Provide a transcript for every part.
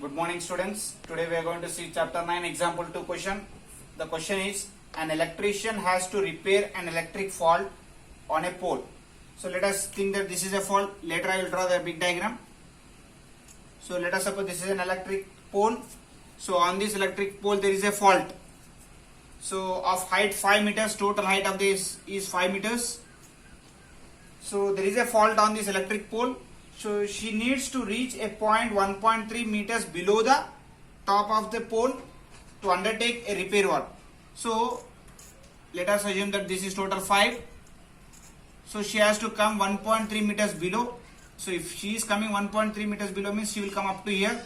Good morning students. Today we are going to see chapter 9 example 2 question. The question is an electrician has to repair an electric fault on a pole. So let us think that this is a fault. Later I will draw the big diagram. So let us suppose this is an electric pole. So on this electric pole there is a fault. So of height 5 meters, total height of this is 5 meters. So there is a fault on this electric pole. So she needs to reach a point 1.3 meters below the top of the pole to undertake a repair work. So let us assume that this is total 5. So she has to come 1.3 meters below. So if she is coming 1.3 meters below means she will come up to here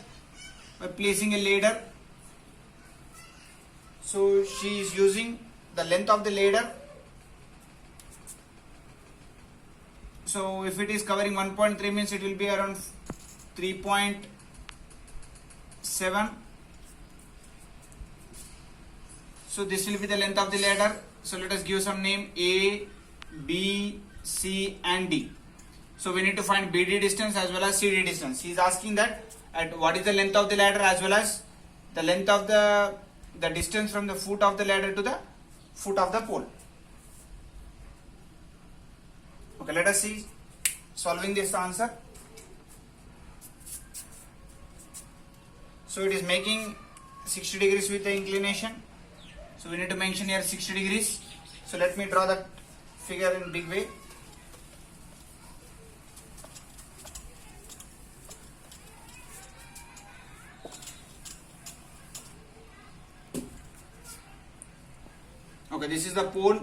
by placing a ladder. So she is using the length of the ladder. So if it is covering 1.3 means it will be around 3.7. So this will be the length of the ladder. So let us give some name A, B, C and D. So we need to find BD distance as well as CD distance. He is asking that at what is the length of the ladder as well as the length of the distance from the foot of the ladder to the foot of the pole. Okay, let us see solving this answer. So it is making 60 degrees with the inclination. So we need to mention here 60 degrees. So let me draw that figure in big way. Okay, this is the pole.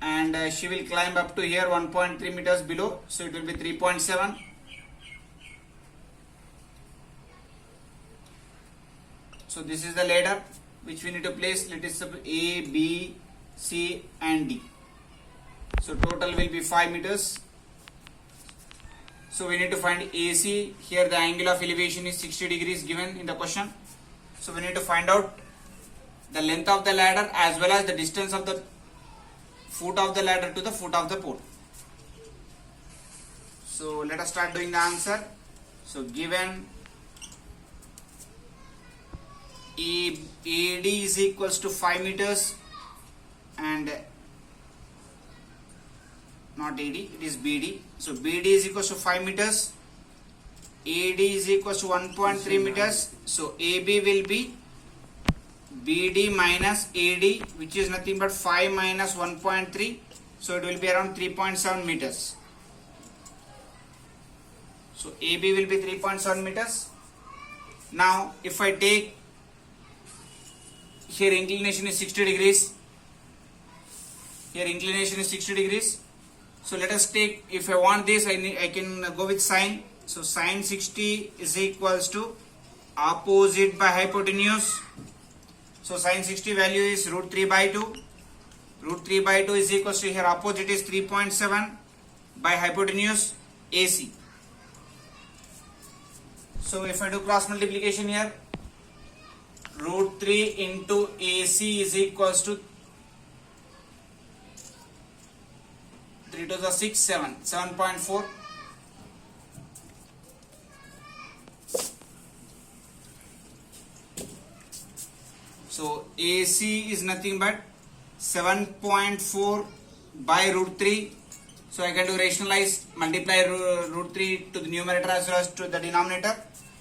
And she will climb up to here 1.3 meters below, so it will be 3.7. So this is the ladder which we need to place. Let us suppose A, B, C and D. So total will be 5 meters. So we need to find AC. Here the angle of elevation is 60 degrees given in the question. So we need to find out the length of the ladder as well as the distance of the foot of the ladder to the foot of the pole. So let us start doing the answer. So given AD is equals to 5 meters and not AD, it is BD. So BD is equals to 5 meters, AD is equals to 1.3 meters. So AB will be BD minus AD, which is nothing but 5 minus 1.3. So it will be around 3.7 meters. So AB will be 3.7 meters. Now if I take here inclination is 60 degrees. Here inclination is 60 degrees. So let us take, if I want this, I can go with sine. So sine 60 is equals to opposite by hypotenuse. So sine 60 value is root 3 by 2. Root 3 by 2 is equals to here opposite is 3.7 by hypotenuse AC. So if I do cross multiplication here, root 3 into AC is equals to 3 to the 6, 7.4. So AC is nothing but 7.4 by root 3. So I can do rationalize, multiply root 3 to the numerator as well as to the denominator.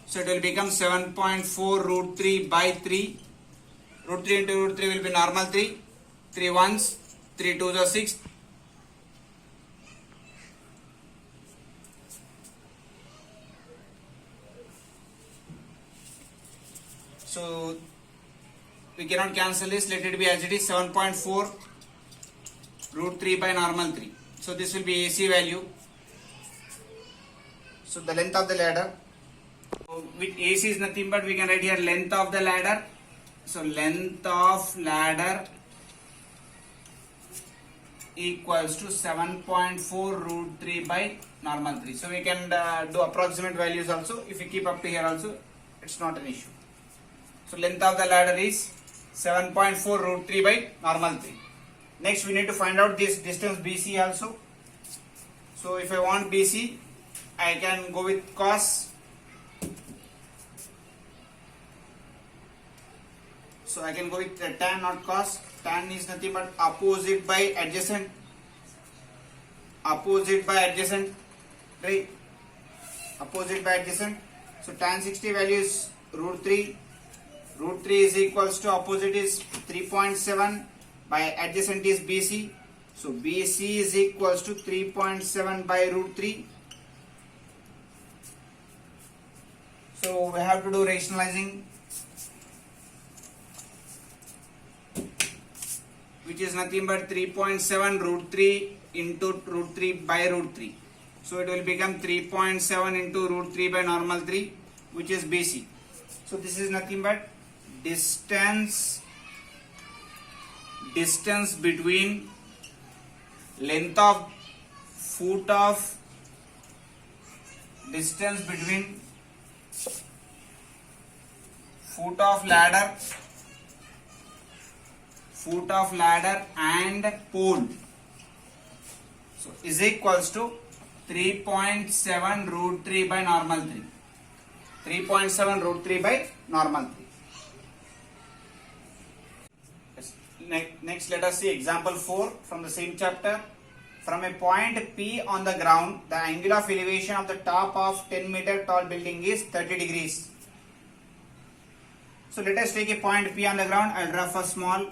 So it will become 7.4 root 3 by 3. Root 3 into root 3 will be normal 3. 3 ones, 3 to the 6. So we cannot cancel this, let it be as it is, 7.4 root 3 by normal 3. So this will be AC value. So the length of the ladder. So with AC is nothing but we can write here length of the ladder. So length of ladder equals to 7.4 root 3 by normal 3. So we can do approximate values also. If we keep up to here also, it's not an issue. So length of the ladder is 7.4 root 3 by normal 3. Next we need to find out this distance BC also. So if I want BC, I can go with cos So I can go with tan, not cos. Tan is nothing but opposite by adjacent. Opposite by adjacent, right? Opposite by adjacent. So tan 60 value is root 3. Root 3 is equals to opposite is 3.7 by adjacent is BC. So BC is equals to 3.7 by root 3. So we have to do rationalizing, which is nothing but 3.7 root 3 into root 3 by root 3. So it will become 3.7 into root 3 by normal 3, which is BC. So this is nothing but distance between length of foot of distance between foot of ladder and pole. So is equals to 3.7 root 3 by normal 3. 3.7 root 3 by normal 3. Next let us see example 4 from the same chapter. From a point P on the ground, the angle of elevation of the top of 10-meter tall building is 30 degrees. So let us take a point P on the ground. I will draw first small.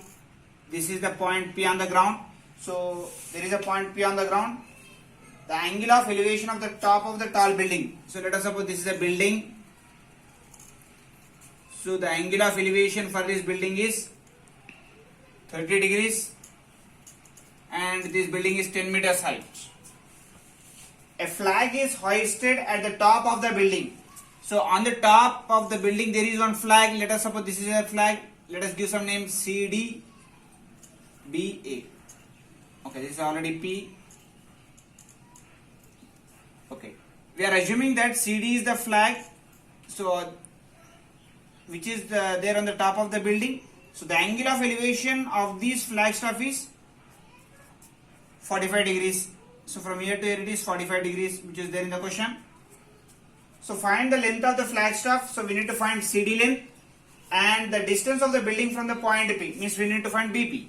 This is the point P on the ground. So there is a point P on the ground. The angle of elevation of the top of the tall building. So let us suppose this is a building. So the angle of elevation for this building is 30 degrees and this building is 10 meters height. A flag is hoisted at the top of the building. So on the top of the building there is one flag. Let us suppose this is a flag. Let us give some name CDBA. Okay, this is already P. Okay, we are assuming that CD is the flag, so which is there on the top of the building. So the angle of elevation of this flagstaff is 45 degrees. So from here to here it is 45 degrees, which is there in the question. So find the length of the flagstaff. So we need to find CD length and the distance of the building from the point P, means we need to find BP.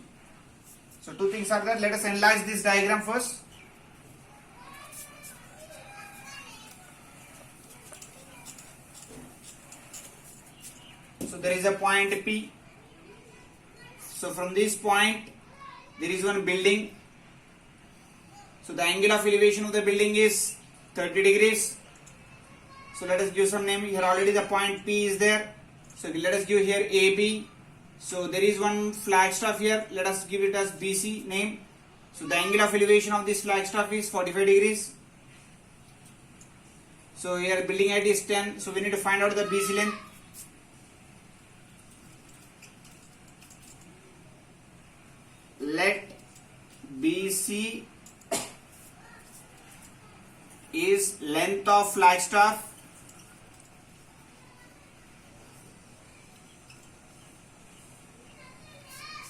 So two things are there. Let us analyze this diagram first. So there is a point P. So from this point there is one building. So the angle of elevation of the building is 30 degrees. So let us give some name. Here already the point P is there. So let us give here AB. So there is one flagstaff here. Let us give it as BC name. So the angle of elevation of this flagstaff is 45 degrees. So here building height is 10. So we need to find out the BC length. Let BC is length of flagstaff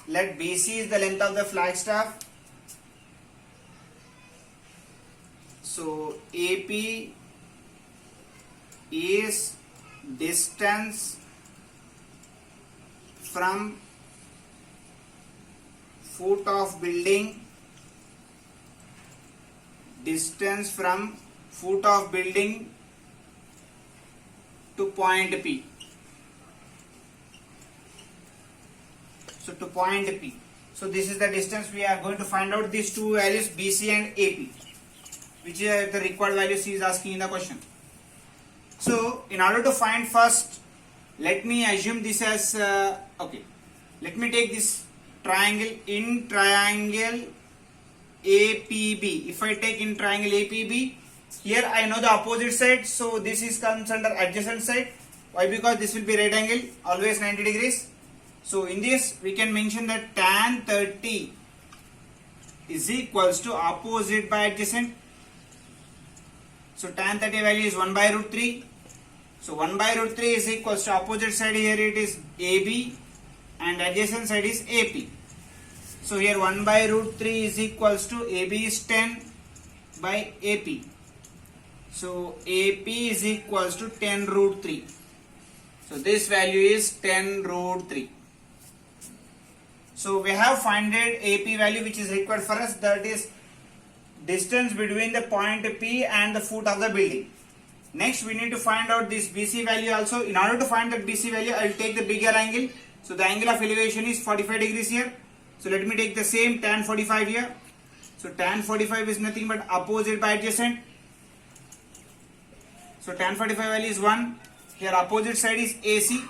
let BC is the length of the flagstaff. So AP is distance from foot of building, distance from foot of building to point P. So to point P. So this is the distance. We are going to find out these two values BC and AP, which is the required values he is asking in the question. So in order to find first, let me assume this as okay. Let me take this triangle. In triangle APB, if I take in triangle APB, here I know the opposite side, so this is comes under adjacent side. Why? Because this will be right angle, always 90 degrees. So in this we can mention that tan 30 is equals to opposite by adjacent. So tan 30 value is 1 by root 3. So 1 by root 3 is equals to opposite side, here it is AB and adjacent side is AP. So here 1 by root 3 is equals to AB is 10 by AP. So AP is equals to 10 root 3. So this value is 10 root 3. So we have found AP value which is required for us, that is distance between the point P and the foot of the building. Next we need to find out this BC value also. In order to find that BC value, I will take the bigger angle. So the angle of elevation is 45 degrees here. So let me take the same tan 45 here. So tan 45 is nothing but opposite by adjacent. So tan 45 value is 1. Here opposite side is AC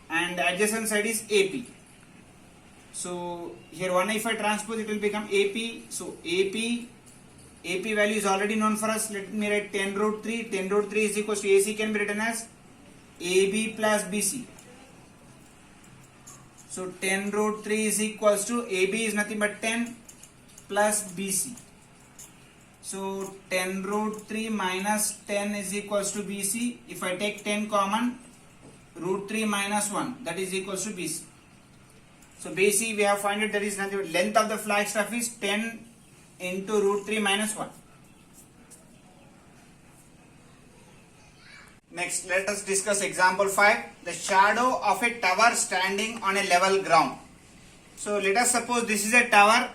and the adjacent side is AP. So here 1 if I transpose, it will become AP. So AP value is already known for us. Let me write 10 root 3. 10 root 3 is equals to AC can be written as AB plus BC. So 10 root 3 is equals to AB is nothing but 10 plus BC. So 10 root 3 minus 10 is equals to BC. If I take 10 common, root 3 minus 1, that is equals to BC. So BC we have found it, that is nothing but length of the flagstaff is 10 into root 3 minus 1. Next, let us discuss example 5. The shadow of a tower standing on a level ground. So let us suppose this is a tower.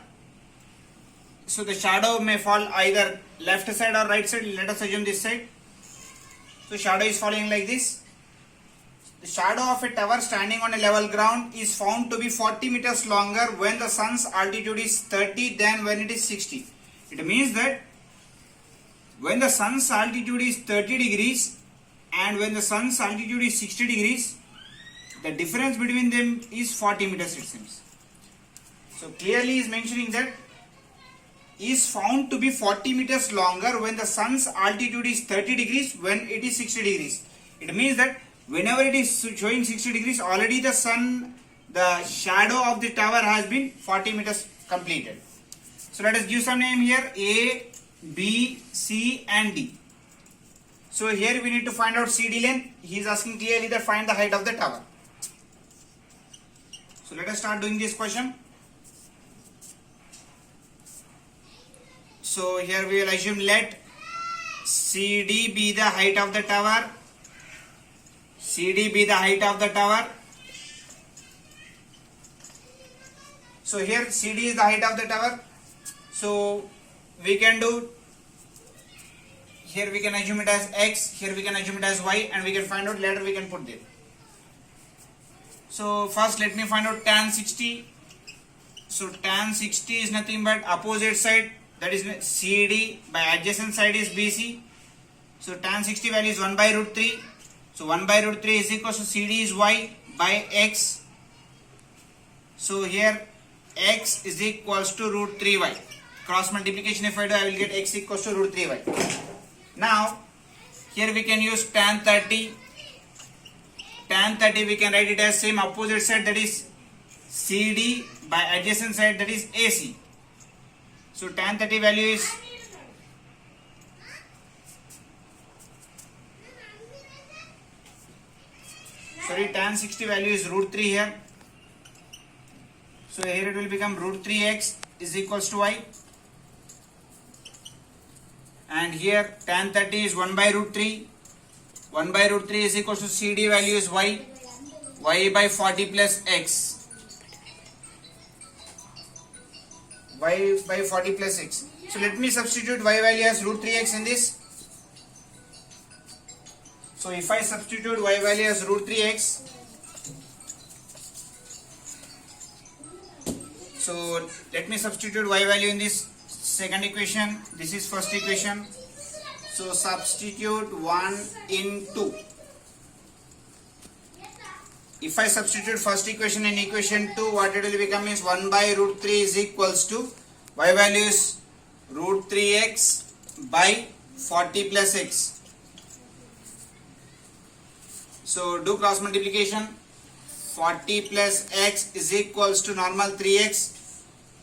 So the shadow may fall either left side or right side. Let us assume this side. So shadow is falling like this. The shadow of a tower standing on a level ground is found to be 40 meters longer when the sun's altitude is 30 than when it is 60. It means that when the sun's altitude is 30 degrees and when the sun's altitude is 60 degrees, the difference between them is 40 meters it seems. So clearly is mentioning that is found to be 40 meters longer when the sun's altitude is 30 degrees when it is 60 degrees. It means that whenever it is showing 60 degrees, already the shadow of the tower has been 40 meters completed. So let us give some name here, A, B, C and D. So here we need to find out CD length. He is asking clearly that find the height of the tower. So let us start doing this question. So here we will assume let CD be the height of the tower. CD be the height of the tower. So here CD is the height of the tower. So we can do, here we can assume it as X, here we can assume it as Y, and we can find out later we can put there. So first let me find out tan 60. So tan 60 is nothing but opposite side, that is CD by adjacent side is BC. So tan 60 value is 1 by root 3. So 1 by root 3 is equals to CD is Y by X. So here X is equals to root 3Y. Cross multiplication if I do, I will get X equals to root 3Y. Now here we can use tan 30. Tan 30 we can write it as same opposite side, that is CD by adjacent side, that is AC. So tan 30 value is tan 60 value is root 3 here. So here it will become root 3x is equals to y. And here tan 30 is 1 by root 3. 1 by root 3 is equals to CD value is y. Y by 40 plus x. Y by 40 plus x. So let me substitute y value as root 3x in this. So if I substitute y value as root 3x, so let me substitute y value in this second equation. This is first equation. So substitute 1 in 2. If I substitute first equation in equation 2, what it will become is 1 by root 3 is equals to y value is root 3x by 40 plus x. So do cross multiplication. 40 plus x is equals to normal 3x.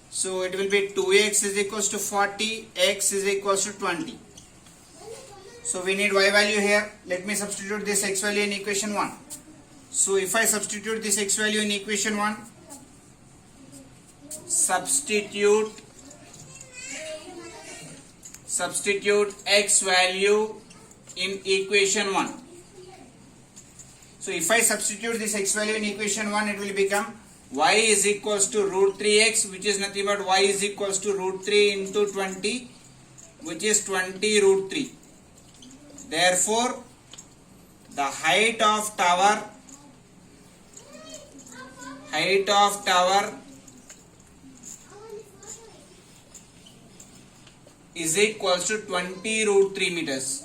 So it will be 2x is equals to 40, x is equals to 20. So we need y value here. Let me substitute this x value in equation 1. So if I substitute this x value in equation 1, substitute x value in equation 1. So if I substitute this x value in equation 1, it will become y is equals to root 3x, which is nothing but y is equals to root 3 into 20, which is 20 root 3. Therefore, the height of tower is equals to 20 root 3 meters.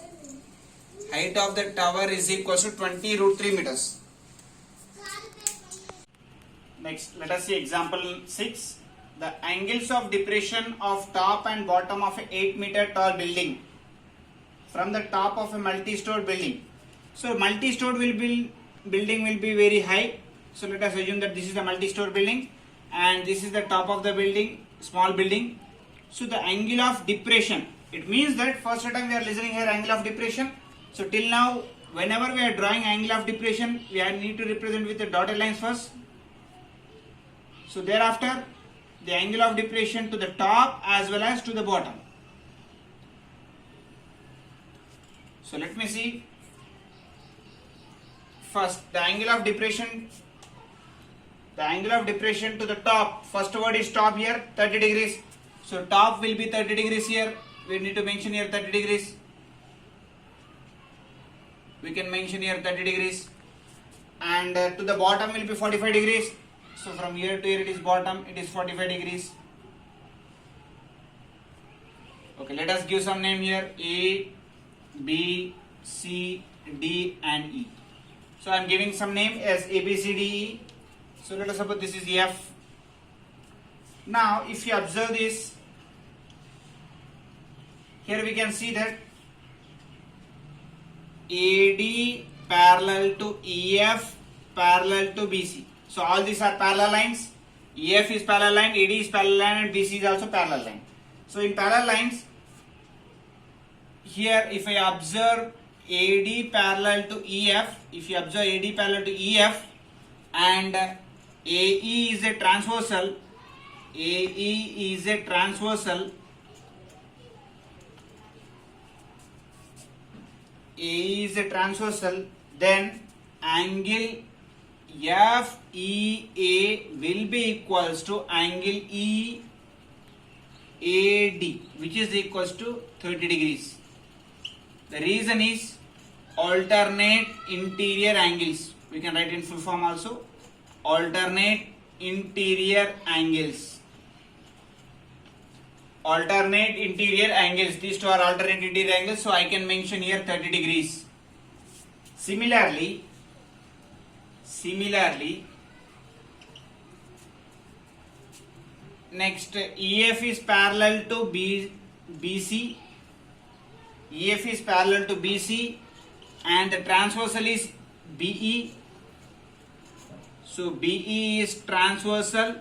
Height of the tower is equals to 20 root 3 meters. Next, let us see example 6. The angles of depression of top and bottom of an 8-meter tall building from the top of a multi-stored building. So multi-stored building will be very high. So let us assume that this is the multi-stored building and this is the top of the building, small building. So the angle of depression, it means that first time we are listening here angle of depression. So till now, whenever we are drawing angle of depression, we need to represent with the dotted lines first. So thereafter, the angle of depression to the top as well as to the bottom. So let me see. First, the angle of depression to the top. First word is top here, 30 degrees. So top will be 30 degrees here. We need to mention here 30 degrees. We can mention here 30 degrees. And to the bottom will be 45 degrees. So from here to here it is bottom, it is 45 degrees. Okay, let us give some name here. A, B, C, D and E. So I am giving some name as A, B, C, D, E. So let us suppose this is F. Now if you observe this, here we can see that AD parallel to EF parallel to BC. So all these are parallel lines. EF is parallel line, AD is parallel line and BC is also parallel line. So in parallel lines, here if I observe AD parallel to EF, if you observe AD parallel to EF and AE is a transversal, then angle FEA will be equals to angle EAD, which is equals to 30 degrees. The reason is alternate interior angles. We can write in full form also. Alternate interior angles. These two are alternate interior angles. So I can mention here 30 degrees. Similarly, next EF is parallel to BC. EF is parallel to BC and the transversal is BE. So BE is transversal.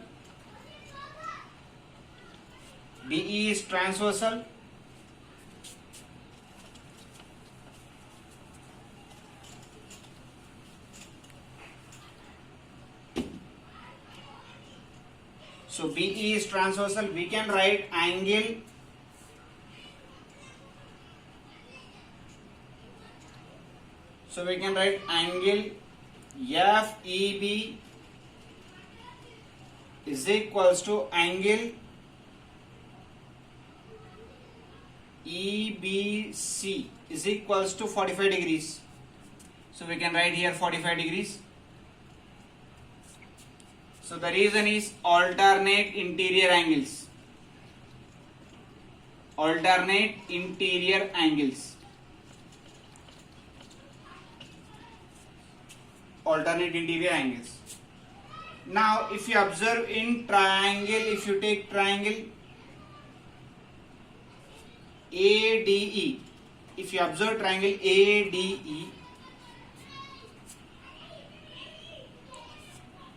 So BE is transversal. We can write angle FEB is equals to angle EBC is equals to 45 degrees. So we can write here 45 degrees. So the reason is alternate interior angles. Now if you observe in triangle, if you take triangle ADE, if you observe triangle ADE,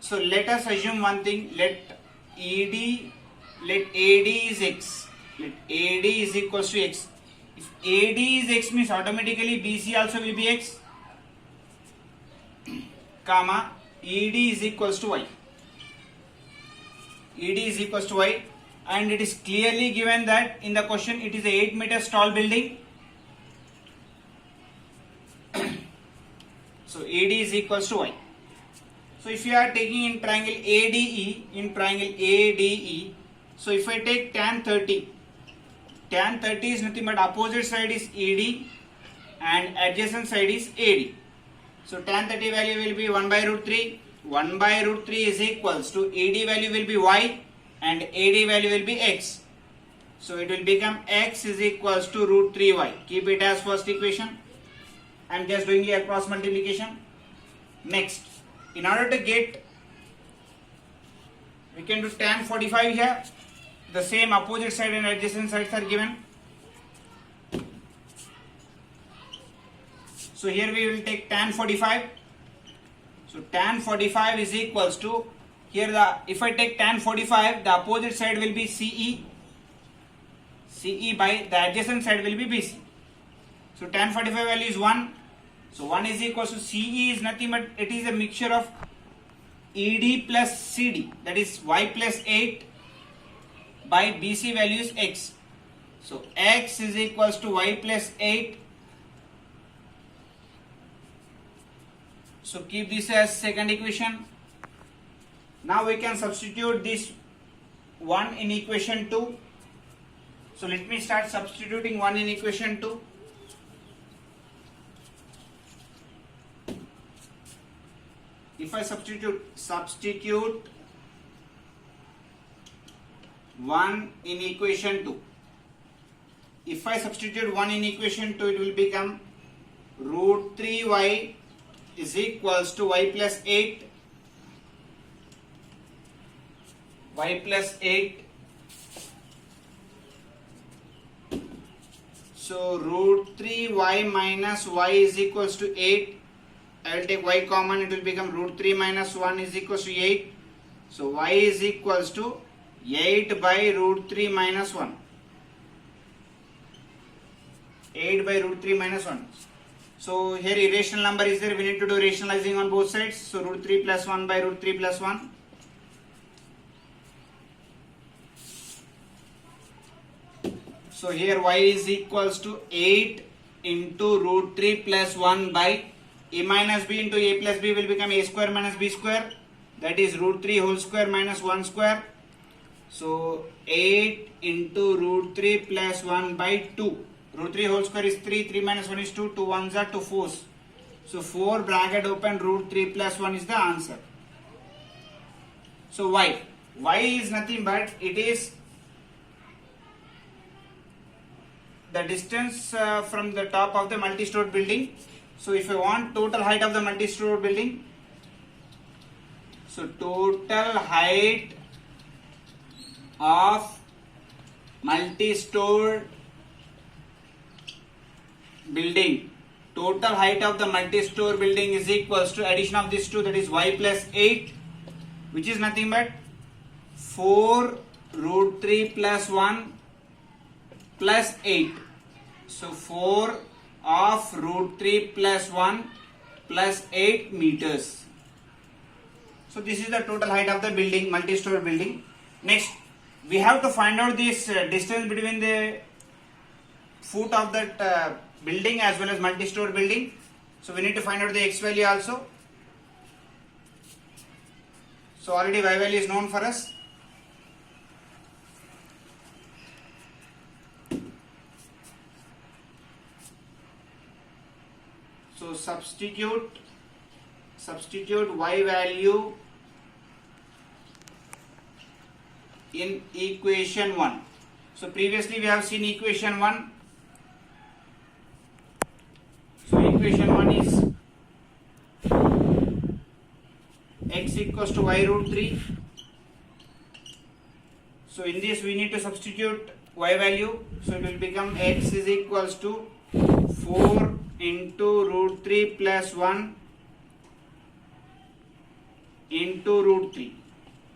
so let us assume one thing, let AD is X, let AD is equals to X. If AD is X means automatically BC also will be X, comma ED is equals to Y. And it is clearly given that in the question it is a 8 meters tall building. So AD is equals to Y. So if you are taking in triangle ADE, so if I take tan 30 is nothing but opposite side is ED and adjacent side is AD. So tan 30 value will be 1 by root 3. 1 by root 3 is equals to AD value will be y and AD value will be x. So it will become x is equals to root 3y. Keep it as first equation. I am just doing here cross multiplication. Next, in order to get, we can do tan 45 here. The same opposite side and adjacent sides are given. So here we will take tan 45. So tan 45 is equals to, here if I take tan 45, the opposite side will be CE by the adjacent side will be BC. So tan 45 value is 1. So 1 is equals to CE is nothing but it is a mixture of ED plus CD, that is y plus 8 by BC value is x. So x is equals to y plus 8. So keep this as second equation. Now we can substitute this 1 in equation 2. So let me start substituting 1 in equation 2. If I substitute 1 in equation 2. If I substitute 1 in equation 2, it will become root 3y is equals to y plus 8. Y plus 8. So root 3y minus y is equals to 8. I will take y common, it will become root 3 minus 1 is equals to 8. So y is equals to 8 by root 3 minus 1. 8 by root 3 minus 1. So here irrational number is there, we need to do rationalizing on both sides. So root 3 plus 1 by root 3 plus 1. So here y is equals to 8 into root 3 plus 1 by a minus b into a plus b will become a square minus b square, that is root 3 whole square minus 1 square. So 8 into root 3 plus 1 by 2. Root 3 whole square is 3, 3 minus 1 is 2, 2 ones are 2 4s. So 4 bracket open root 3 plus 1 is the answer. So y is nothing but it is the distance from the top of the multi-stored building. So if I want total height of the multi-stored building, so total height of multi-stored building, total height of the multi-stored building is equals to addition of these two, that is y plus 8, which is nothing but 4 root 3 plus 1 plus 8. So 4 of root 3 plus 1 plus 8 meters. So this is the total height of the building, multi-story building. Next, we have to find out this distance between the foot of that building as well as multi-story building. So we need to find out the x value also. So already y value is known for us. So substitute y value in equation 1. So previously we have seen equation 1. So equation 1 is x equals to y root 3. So in this we need to substitute y value. So it will become x is equals to 4 into root 3 plus 1 into root 3.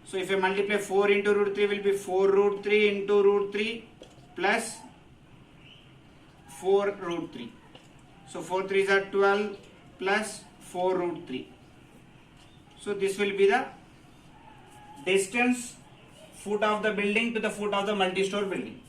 So if I multiply 4 into root 3 will be 4 root 3 into root 3 plus 4 root 3. So 4 3s are 12 plus 4 root 3. So this will be the distance foot of the building to the foot of the multi-story building.